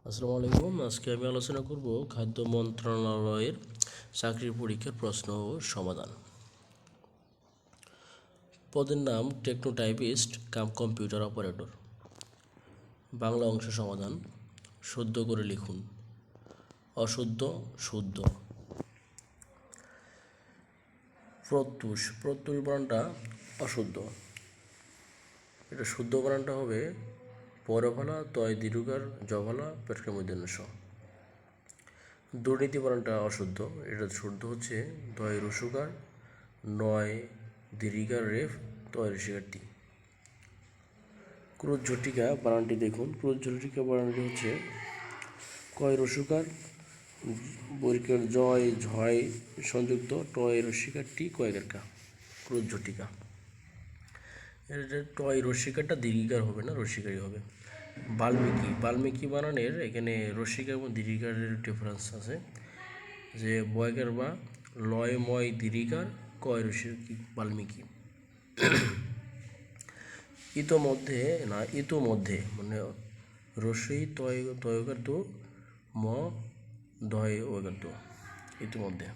আসসালামু আলাইকুম। আজকে আমি আলোচনা করব খাদ্য মন্ত্রণালয়ের চাকরির পরীক্ষার প্রশ্ন ও সমাধান। পদের নাম টেকনোটাইপিস্ট কাম কম্পিউটার অপারেটর। বাংলা অংশ সমাধান। শুদ্ধ করে লিখুন। অশুদ্ধ, শুদ্ধ। প্রত্যুষ বানানটা অশুদ্ধ। এটা শুদ্ধ বানানটা হবে পরফলা তয় দীর্ঘকার জফলা পেটকের মধ্যে স। দুর্নীতি বানানটা অশুদ্ধ। এটা শুদ্ধ হচ্ছে দয় রসুকার নয় দীর্ঘিকার রেফ তয় রসিকার টি। ক্রোধ ঝটিকা বানানটি দেখুন। ক্রোধ ঝটিকা বানানটি হচ্ছে কয় রসুকার বৈরিকার জয় ঝয় সংযুক্ত টয় রসিকার টি কয়েকের কা। ক্রোধ ঝটিকা। এটা টয় রসিকারটা দীর্ঘিকার হবে না, রসিকারই হবে। বাল্মীকি বানানের এখানে রসিকা এবং দীর্ঘিকারের ডিফারেন্স আছে, যে বয়কার বা লয় ময় দীর্ঘিকার কয় রসিকি বাল্মীকি। ইতোমধ্যে মানে রসই তয়কার তো ম দয় ওকার তো ইতিমধ্যে।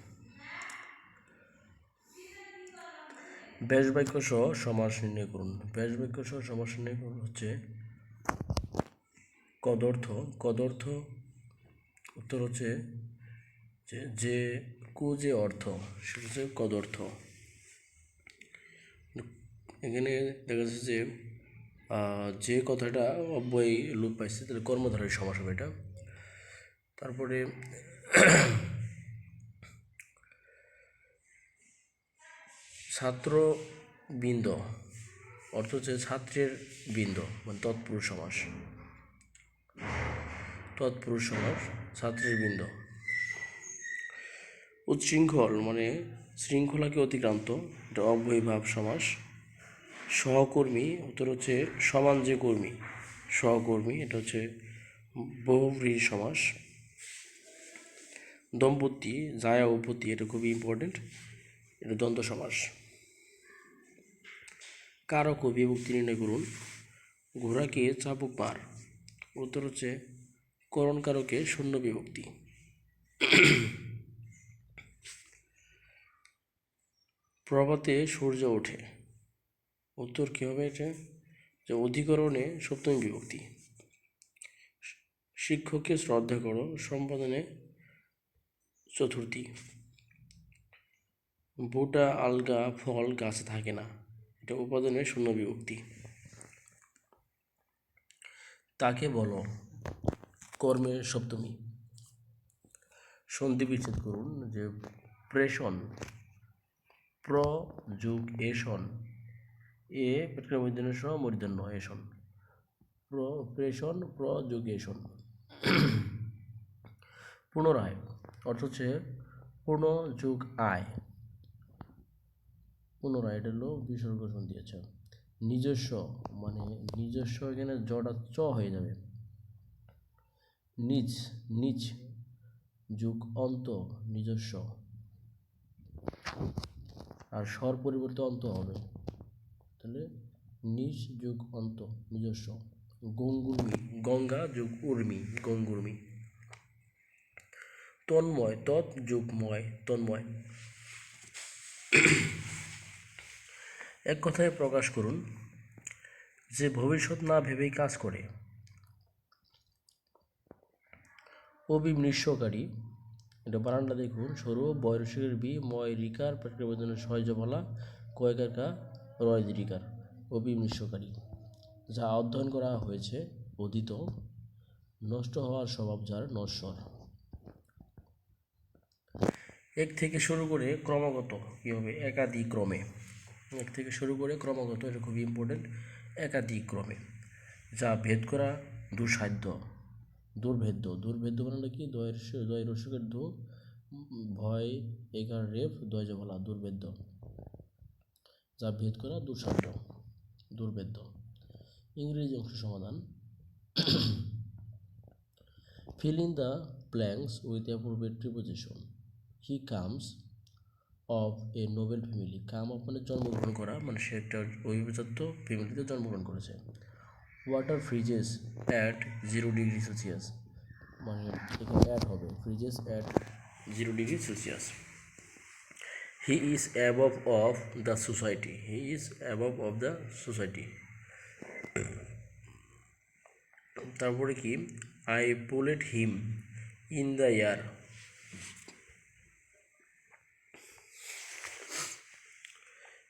ব্যাস বাক্য সহ সমাস নির্ণয় করুন। ব্যাস বাক্য সহ সমাস নির্ণয় করুন হচ্ছে কদর্থ উত্তর হচ্ছে যে যে অর্থ সেটা হচ্ছে কদর্থ। এখানে দেখা যাচ্ছে যে কথাটা অব্যয় লোপ পাইছে তাহলে কর্মধারয় সমাস হবে এটা। তারপরে ছাত্রবৃন্দ অর্থ হচ্ছে ছাত্রের বৃন্দ মানে তৎপুরুষ সমাস ছাত্রের বৃন্দ। উচ্ছৃঙ্খল মানে শৃঙ্খলাকে অতিক্রান্ত, এটা অব্যয়ীভাব সমাস। সহকর্মী উত্তর হচ্ছে সমান যে কর্মী, সহকর্মী, এটা হচ্ছে বহুব্রীহি সমাস। দম্পতি জায়া ও পতি, এটা খুবই ইম্পর্টেন্ট, এটা দ্বন্দ্ব সমাস। কারক ও বিভক্তি নির্ণয় করুন। ঘোড়াকে চাবুক মার, উত্তর হচ্ছে করণ কারকে শূন্য বিভক্তি। প্রভাতে সূর্য ওঠে, উত্তর কী হবে এটা, যে অধিকরণে সপ্তমী বিভক্তি। শিক্ষককে শ্রদ্ধা করো, সম্পাদনে চতুর্থী। বোটা আলগা ফল গাছে থাকে না, এটা উপাদানের শূন্য বিভক্তি। তাকে বলো, কর্মের সপ্তমী। সন্ধি বিচ্ছেদ করুন। যে প্রেষণ প্র যুগ এষণ, এ পেটকের মধ্যে সহ মূর্ধন্য এষণ, প্রেষণ প্র যুগ এষণ। পুনরায় অর্থ হচ্ছে পূর্ণ যুগ আয়, পুনরায়, এটা হলো বিসর্গ সন্ধি। আছে নিজস্ব মানে নিজস্ব, এখানে জটা চ হয়ে যাবে। নিজ যুগ অন্ত নিজস্ব, আর স্বর পরিবর্তে অন্ত হবে, তাহলে নিজ যুগ অন্ত নিজস্ব। গঙ্গুর্মি গঙ্গা যুগ উর্মি গঙ্গুর্মি। তন্ময় তৎ যুগ ময় তন্ময়। এক কথায় প্রকাশ করুন। যে ভবিষ্যৎ না ভেবেই কাজ করে। অবিমৃষ্যকারী, এটা বানানটা দেখুন। সরু বয়সের বি ময় রিকার পেটকের ছয় জফলা কয়েকার কা রয় দীর্ঘিকার। অবিমৃষ্যকারী, যা অধ্যয়ন করা হয়েছে অধীত, নষ্ট হওয়ার স্বভাব যার নশ্বর। এক থেকে শুরু করে ক্রমাগত কী হবে, একাদিক্রমে। এক থেকে শুরু করে ক্রমাগত, এটা খুবই ইম্পর্টেন্ট, একাদিক্রমে। যা ভেদ করা দুঃসাধ্য, দুর্ভেদ্য মানে কি, দয় রসুকের দু ভয় এগার রেফ দয় জফলা দুর্ভেদ্য, যা ভেদ করা দুঃসাধ্য দুর্ভেদ্য। ইংরেজি অংশ সমাধান। fill in the blanks with appropriate preposition. He comes of a noble family. Come of মানে জন্মগ্রহণ করা, মানে সে একটা অভিজাত ফ্যামিলিতে জন্মগ্রহণ করেছে। Water freezes at 0 degree celsius, মানে এখানে অ্যাট হবে, freezes at 0 degree celsius. He is above of the society, he is above of the society. তারপরে কি, I pulled him in the air,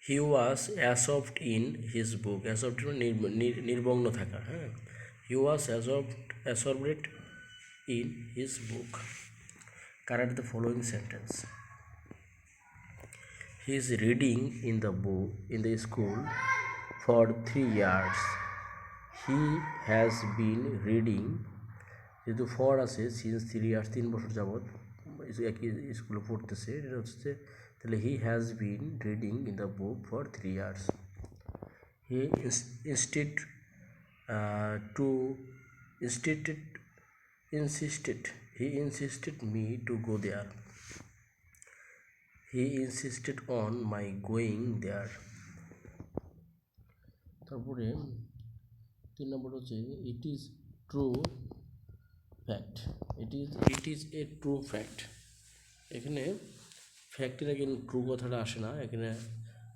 he was absorbed in his book, absorbed নির্বগ্ন থাকা, হ্যাঁ, he was absorbed in his book. Correct the following sentence. He is reading in the book in the school for 3 years, he has been reading, যেহেতু for আছে since 3 years 3 বছর যাবৎ একই স্কুলে পড়তেছে, এটা হচ্ছে তাহলে he has been reading in the book for 3 years. He instead to insisted he insisted me to go there, he insisted on my going there. তারপরে 3 নম্বর হচ্ছে it is true fact, it is a true fact. এখানে ফ্যাক্টের আগে true কথাটা আসে না, এখানে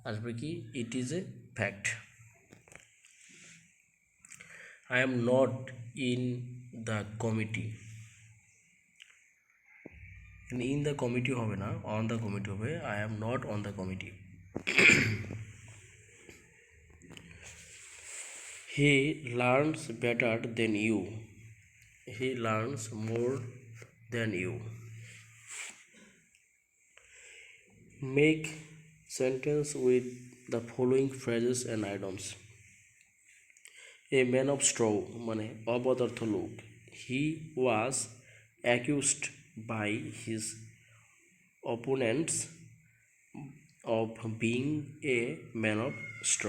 আসবে কি it is a fact. I am not in the committee, in the committee হবে না, অন দ্য কমিটি হবে, I am not on the committee. He learns better than you, he learns more than you. Make sentence with the following phrases and idioms. A man of straw মানে অপদার্থ লোক, he was accused by his opponents of being a man of straw,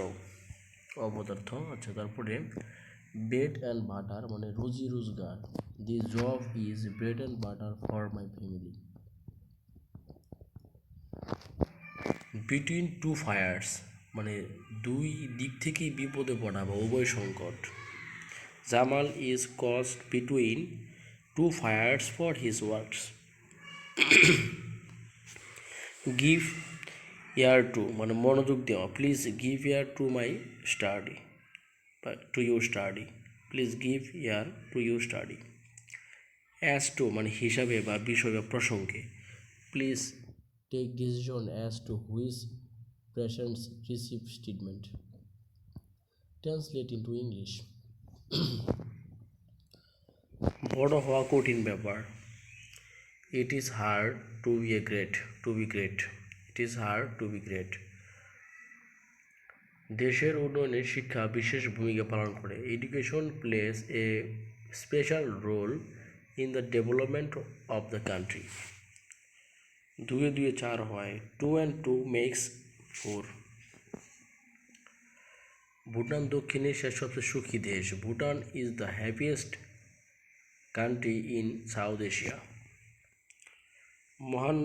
অপদার্থ। আচ্ছা, তারপরে bread and butter মানে রুজি রোজগার, the job is bread and butter for my family. Between two fires মানে দুই দিক থেকেই বিপদে পড়া বা উভয় সংকট, Jamal is cost between two fires for his works. Give ear to মানে মনোযোগ দেওয়া, please give ear to my study বা to you study, please give ear to you study. As to মানে হিসাবে বা বিষয় বা প্রসঙ্গে, please take decision as two which patients receive treatment. Translate into English. বড় হওয়া কঠিন ব্যাপার, it is hard to be great, it is hard to be great. দেশের উন্নয়নে শিক্ষা বিশেষ ভূমিকা পালন করে, education plays a special role in the development of the country. 2 এ 2 4 হয়, 2 and 2 makes 4। ভুটান দক্ষিণ এশিয়ার সবচেয়ে সুখী দেশ, Bhutan is the happiest country in south Asia. মহান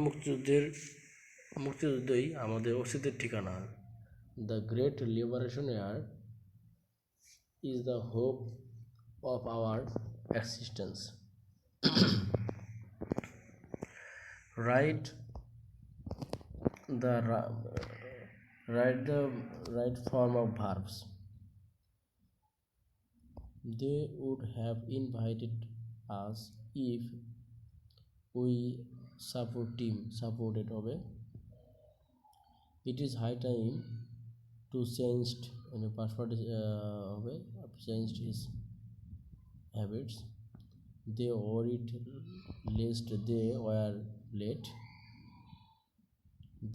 মুক্তিযুদ্ধই আমাদের অস্তিত্বের ঠিকানা, the great liberation air is the hope of our existence. Right the right form of verbs. They would have invited us if we supported হবে। It is high time to changed password হবে, changed his habits। They worried lest they were late।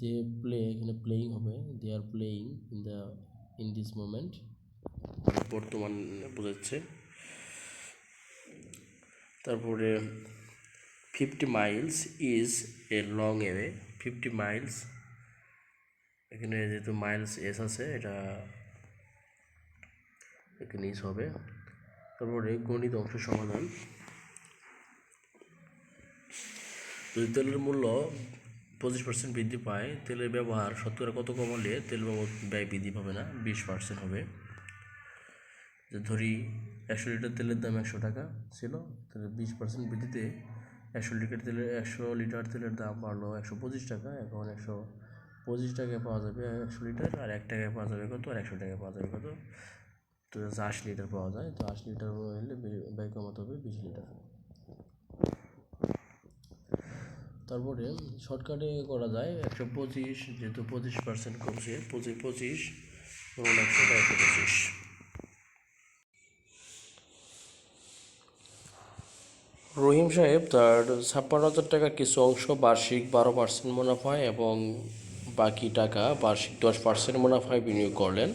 they play এখানে playing হবে, they are playing in this moment বর্তমান বোঝাচ্ছে। তারপরে 50 miles is a long way, 50 miles এখানে যেহেতু Miles S আছে এটা এখানে ইস হবে। তারপরে গণিত অংশ সমাধান। যদি তেলের মূল্য 25% বৃদ্ধি পায়, তেলের ব্যবহার শতকরা কত কমালে তেল ব্যয় বৃদ্ধি পাবে না? 20% হবে। ধরি 100 লিটার তেলের দাম 100 টাকা ছিল, তাহলে 20% বৃদ্ধিতে 100 লিটার তেলের দাম বাড়লো 125 টাকা। এখন 125 টাকায় পাওয়া যাবে 100 লিটার, আর 1 টাকায় পাওয়া যাবে কত, আর 100 টাকায় পাওয়া যাবে কত, তো 80 লিটার পাওয়া যায়। তো 80 লিটার হলে ব্যয় কমাতে হবে 20 লিটার। তারপরে শর্টকাটে করা যায় 125, যেহেতু 25% কমছে, 25 ধরুন 100 রহিম সাহেব তার 56,000 টাকা কিছু অংশ বার্ষিক 12% মুনাফায় এবং বাকি টাকা বার্ষিক 10% মুনাফায় বিনিয়োগ করলেন।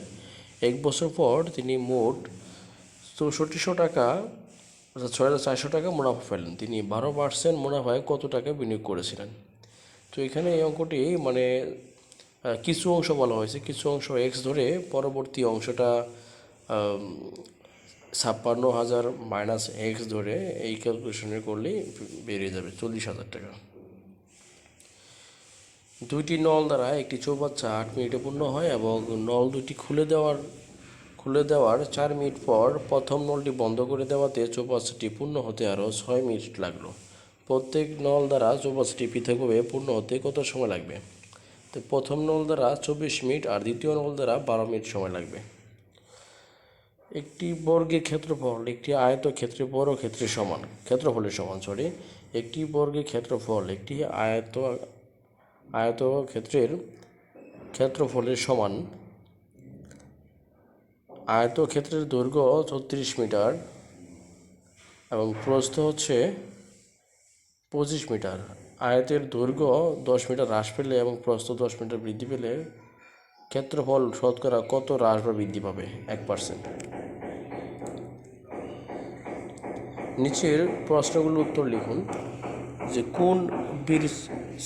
1 বছর পর তিনি মোট 6400 টাকা, 6400 টাকা মুনাফা পেলেন। তিনি 12% মুনাফায় কত টাকা বিনিয়োগ করেছিলেন? তো এখানে এই অঙ্কটি মানে কিছু অংশ বলা হয়েছে, কিছু অংশ এক্স ধরে পরবর্তী অংশটা 56,000 মাইনাস এক্স ধরে এই ক্যালকুলেশনে করলেই বেরিয়ে যাবে 40,000 টাকা। দুইটি নল দ্বারা একটি চৌবাচ্চা 8 মিনিটে পূর্ণ হয় এবং নল দুটি খুলে দেওয়ার 4 মিনিট পর প্রথম নলটি বন্ধ করে দেওয়াতে চৌবাচ্চাটি পূর্ণ হতে আরও 6 মিনিট লাগলো। প্রত্যেক নল দ্বারা চৌবাচ্চাটি পৃথকভাবে পূর্ণ হতে কত সময় লাগবে? তো প্রথম নল দ্বারা 24 মিনিট আর দ্বিতীয় নল দ্বারা 12 মিনিট সময় লাগবে। একটি বর্গের ক্ষেত্রফল একটি আয়তক্ষেত্রের ক্ষেত্রফলের সমান। একটি বর্গের ক্ষেত্রফল একটি আয়তক্ষেত্রের ক্ষেত্রফলের সমান। আয়তক্ষেত্রের দৈর্ঘ্য 36 মিটার এবং প্রস্থ হচ্ছে 25 মিটার। আয়তের দৈর্ঘ্য 10 মিটার হ্রাস পেলে এবং প্রস্থ 10 মিটার বৃদ্ধি পেলে ক্ষেত্রফল শতকরা কত হ্রাস বা বৃদ্ধি পাবে? 1%। নিচের প্রশ্নগুলোর উত্তর লিখুন। যে কোন বীর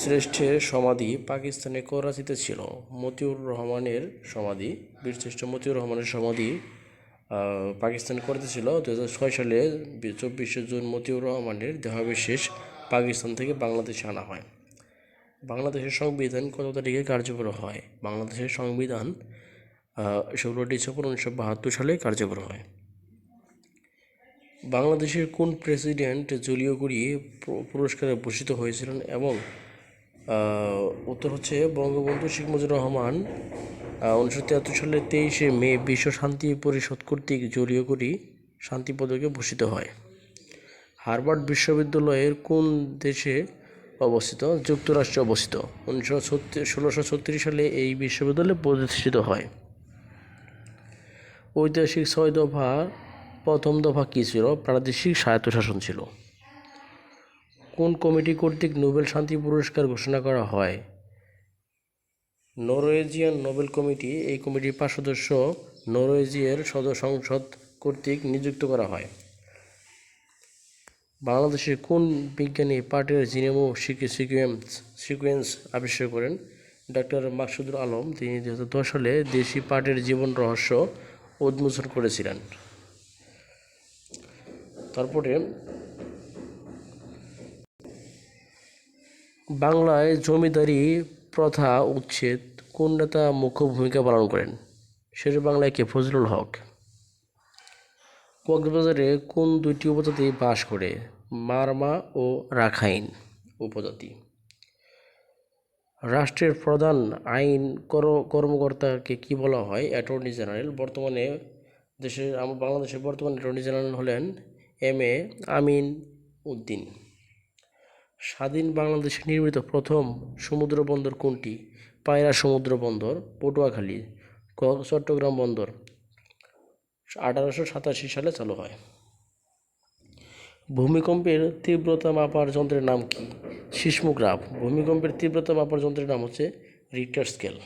শ্রেষ্ঠের সমাধি পাকিস্তানে করাচিতে ছিল? মতিউর রহমানের সমাধি, বীরশ্রেষ্ঠ মতিউর রহমানের সমাধি পাকিস্তানে করাচিতে ছিল। 2006 সালে 24শে জুন মতিউর রহমানের দেহাবশেষ পাকিস্তান থেকে বাংলাদেশে আনা হয়। বাংলাদেশের সংবিধান কত তারিখে কার্যকর হয়? বাংলাদেশের সংবিধান 16 ডিসেম্বর 1972 সালে কার্যকর হয়। বাংলাদেশের কোন প্রেসিডেন্ট জুলিও কুরি পুরস্কারে ভূষিত হয়েছিলেন? এবং উত্তর হচ্ছে বঙ্গবন্ধু শেখ মুজিবুর রহমান 1973 সালের 23শে মে বিশ্ব শান্তি পরিষদ কর্তৃক জুলিও কুরি শান্তি পদকে ভূষিত হয়। হার্ভার্ড বিশ্ববিদ্যালয়ের কোন দেশে অবস্থিত? যুক্তরাষ্ট্রে অবস্থিত। 1636 সালে এই বিশ্ববিদ্যালয় প্রতিষ্ঠিত হয়। ঐতিহাসিক 6 দফা প্রথম দফা কী ছিল? প্রাদেশিক স্বায়ত্তশাসন ছিল। কোন কমিটি কর্তৃক নোবেল শান্তি পুরস্কার ঘোষণা করা হয়? Norwegian Nobel committee. এই কমিটির 5 সদস্য নরওয়েজিয়ার সংসদ কর্তৃক নিযুক্ত করা হয়। বাংলাদেশের কোন বিজ্ঞানী পাটের জিনোম সিকোয়েন্স আবিষ্কার করেন? ডক্টর মাকসুদুল আলম। তিনি 2010 সালে দেশি পাটের জীবন রহস্য উন্মোচন করেছিলেন। তারপরে বাংলায় জমিদারি প্রথা উচ্ছেদ কোন নেতা মুখ্য ভূমিকা পালন করেন? শের বাংলায় কে? ফজলুল হক। কক্সবাজারে কোন দুইটি উপজাতি বাস করে? মারমা ও রাখাইন উপজাতি। রাষ্ট্রের প্রধান আইন কর্মকর্তাকে কি বলা হয়? Attorney general. বাংলাদেশের বর্তমান অ্যাটর্নি জেনারেল হলেন এম.এ. আমিন উদ্দিন। স্বাধীন বাংলাদেশে নির্মিত প্রথম সমুদ্র বন্দর কোনটি? পায়রা সমুদ্র বন্দর, পটুয়াখালী। চট্টগ্রাম বন্দর 1887 সালে চালু হয়। ভূমিকম্পের তীব্রতা মাপার যন্ত্রের নাম কি? সিসমোগ্রাফ। ভূমিকম্পের তীব্রতা মাপার যন্ত্রের নাম হচ্ছে রিক্টার স্কেল।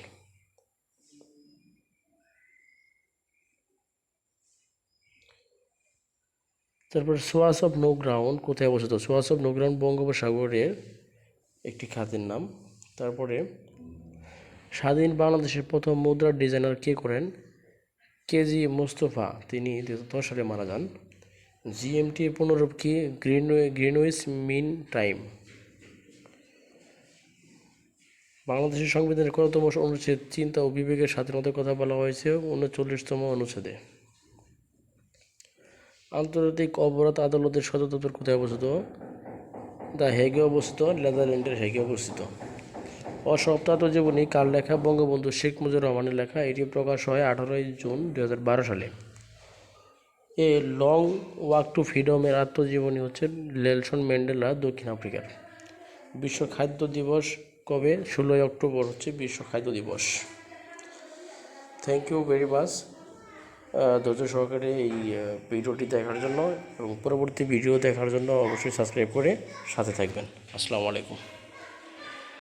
তারপর সোয়াস অফ নো গ্রাউন্ড কোথায় অবস্থিত? সোয়াস অফ নো গ্রাউন্ড বঙ্গোপসাগরের একটি খাতের নাম। তারপরে স্বাধীন বাংলাদেশের প্রথম মুদ্রার ডিজাইনার কে করেন? কেজি মোস্তফা। তিনি 2010 সালে মারা যান। জিএমটি এর পুনরূপ কি? Greenwich mean time. বাংলাদেশের সংবিধানের কততম অনুচ্ছেদ চিন্তা ও বিবেকের স্বাধীনতার কথা বলা হয়েছে? 39তম অনুচ্ছেদে। আন্তর্জাতিক অপরাধ আদালতের সদর দপ্তর কোথায় অবস্থিত? দ্য হেগে অবস্থিত, নেদারল্যান্ডের হেগে অবস্থিত। অসপ্তাহত জীবনী কার লেখা? বঙ্গবন্ধু শেখ মুজিবুর রহমানের লেখা। এটি প্রকাশ হয় 18 জুন 2012 সালে। এ লং ওয়াক টু ফ্রিডমের আত্মজীবনী হচ্ছে নেলসন ম্যান্ডেলা, দক্ষিণ আফ্রিকার। বিশ্ব খাদ্য দিবস কবে? 16 অক্টোবর হচ্ছে বিশ্ব খাদ্য দিবস। থ্যাংক ইউ ভেরি মাচ ধৈর্য সহকারে এই ভিডিওটি দেখার জন্য, এবং পরবর্তী ভিডিও দেখার জন্য অবশ্যই সাবস্ক্রাইব করে সাথে থাকবেন। আসসালামু আলাইকুম।